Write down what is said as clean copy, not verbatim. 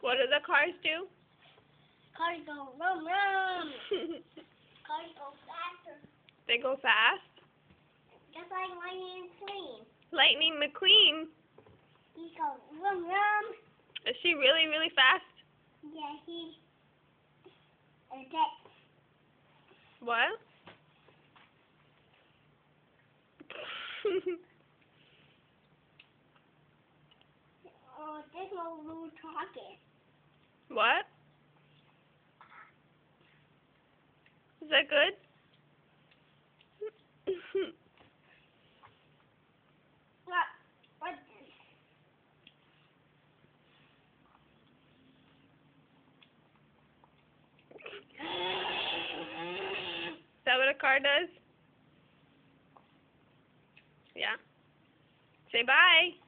What do the cars do? Cars go rum rum. Cars go faster. They go fast? Just like Lightning McQueen. Lightning McQueen? He goes rum rum. Is she really, really fast? Yeah, he is that. What? Oh, there's no rude talking. What? Is that good? What? Is that what a car does? Yeah. Say bye.